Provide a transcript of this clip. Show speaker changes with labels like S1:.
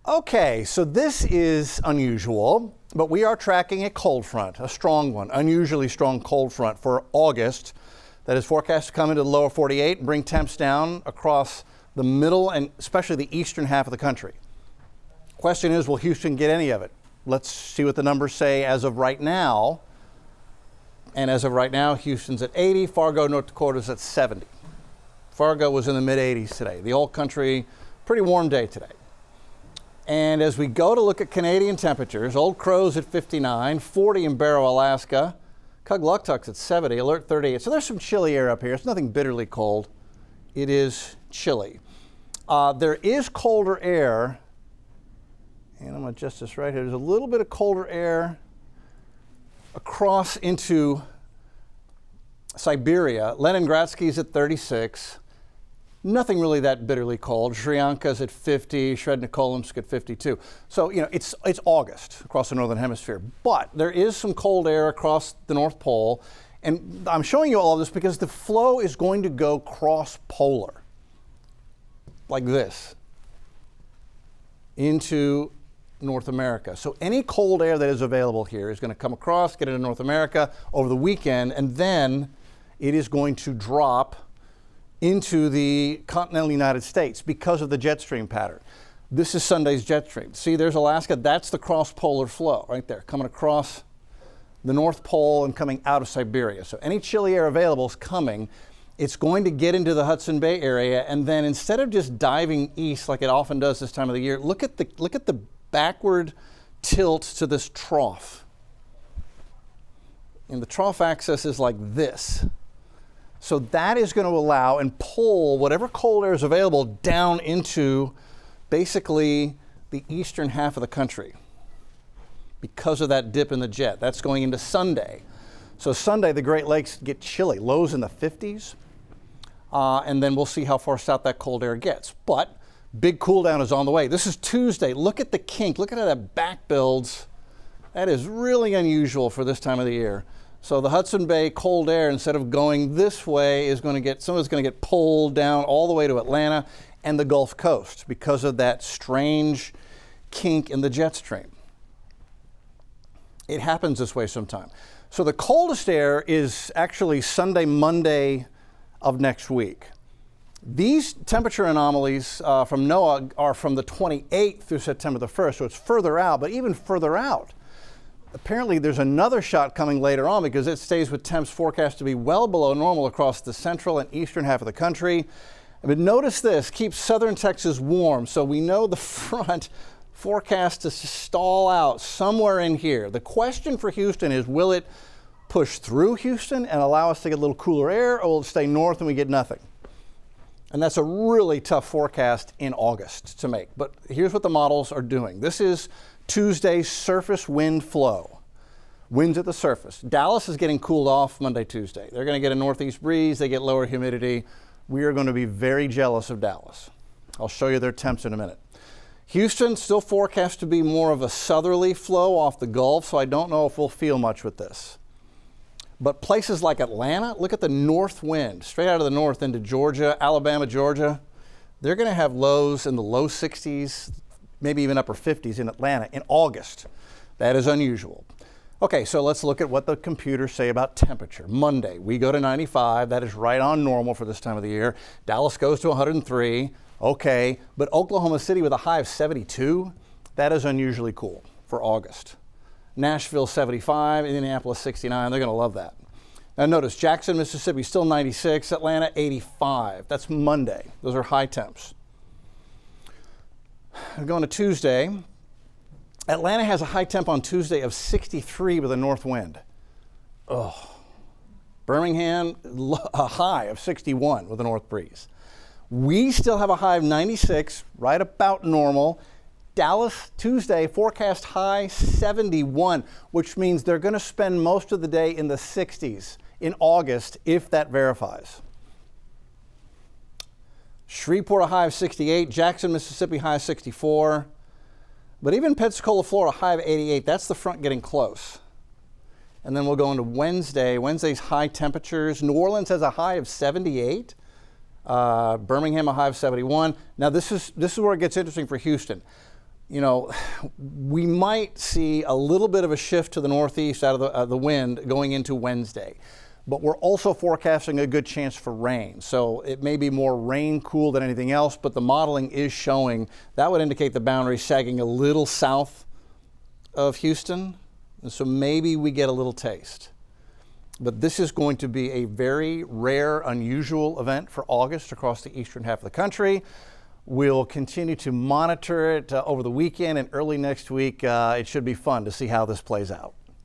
S1: Okay, so this is unusual, but we are tracking a cold front, a strong one, unusually strong cold front for August that is forecast to come into the lower 48 and bring temps down across the middle and especially the eastern half of the country. Question is, will Houston get any of it? Let's see what the numbers say as of right now. And as of right now, Houston's at 80, Fargo, North Dakota's at 70. Fargo was in the mid 80s today. The whole country, pretty warm day today. And as we go to look at Canadian temperatures, Old Crow's at 59, 40 in Barrow, Alaska, Kugluktuk's at 70, Alert 38. So there's some chilly air up here. It's nothing bitterly cold. It is chilly. There is colder air, and I'm going to adjust this right here. There's a little bit of colder air across into Siberia. Leningradsky's at 36. Nothing really that bitterly cold. Shriyanka's at 50, Srednikolimsk at 52. So, it's August across the northern hemisphere, but there is some cold air across the North Pole. And I'm showing you all of this because the flow is going to go cross-polar, like this, into North America. So any cold air that is available here is going to come across, get into North America over the weekend, and then it is going to drop into the continental United States because of the jet stream pattern. This is Sunday's jet stream. See, there's Alaska. That's the cross-polar flow right there, coming across the North Pole and coming out of Siberia. So any chilly air available is coming. It's going to get into the Hudson Bay area, and then instead of just diving east like it often does this time of the year, look at the backward tilt to this trough. And the trough axis is like this. So that is going to allow and pull whatever cold air is available down into basically the eastern half of the country because of that dip in the jet. That's going into Sunday. So Sunday, the Great Lakes get chilly, lows in the 50s, and then we'll see how far south that cold air gets. But big cool down is on the way. This is Tuesday. Look at the kink. Look at how that back builds. That is really unusual for this time of the year. So the Hudson Bay cold air, instead of going this way, some of it's going to get pulled down all the way to Atlanta and the Gulf Coast because of that strange kink in the jet stream. It happens this way sometime. So the coldest air is actually Sunday, Monday of next week. These temperature anomalies from NOAA are from the 28th through September the 1st, so it's further out, but even further out. Apparently there's another shot coming later on because it stays with temps forecast to be well below normal across the central and eastern half of the country. But notice this, keeps southern Texas warm, so we know the front forecast to stall out somewhere in here. The question for Houston is, will it push through Houston and allow us to get a little cooler air, or will it stay north and we get nothing? And that's a really tough forecast in August to make. But here's what the models are doing. This is Tuesday's surface wind flow. Winds at the surface. Dallas is getting cooled off Monday, Tuesday. They're going to get a northeast breeze. They get lower humidity. We are going to be very jealous of Dallas. I'll show you their temps in a minute. Houston still forecast to be more of a southerly flow off the Gulf, so I don't know if we'll feel much with this. But places like Atlanta, look at the north wind, straight out of the north into Georgia, Alabama, Georgia. They're going to have lows in the low 60s, maybe even upper 50s in Atlanta in August. That is unusual. Okay, so let's look at what the computers say about temperature. Monday, we go to 95. That is right on normal for this time of the year. Dallas goes to 103. Okay, but Oklahoma City with a high of 72, that is unusually cool for August. Nashville 75, Indianapolis 69. They're going to love that. Now notice Jackson, Mississippi still 96, Atlanta 85. That's Monday. Those are high temps. Going to Tuesday. Atlanta has a high temp on Tuesday of 63 with a north wind. Oh. Birmingham, a high of 61 with a north breeze. We still have a high of 96, right about normal. Dallas, Tuesday, forecast high 71, which means they're going to spend most of the day in the 60s in August if that verifies. Shreveport, a high of 68. Jackson, Mississippi, high of 64. But even Pensacola, Florida, high of 88. That's the front getting close. And then we'll go into Wednesday. Wednesday's high temperatures. New Orleans has a high of 78. Birmingham, a high of 71. Now this is where it gets interesting for Houston. you know, we might see a little bit of a shift to the northeast out of the wind going into Wednesday. But we're also forecasting a good chance for rain. So it may be more rain cool than anything else, but the modeling is showing that would indicate the boundary sagging a little south of Houston. And so maybe we get a little taste. But this is going to be a very rare, unusual event for August across the eastern half of the country. We'll continue to monitor it over the weekend and early next week. It should be fun to see how this plays out.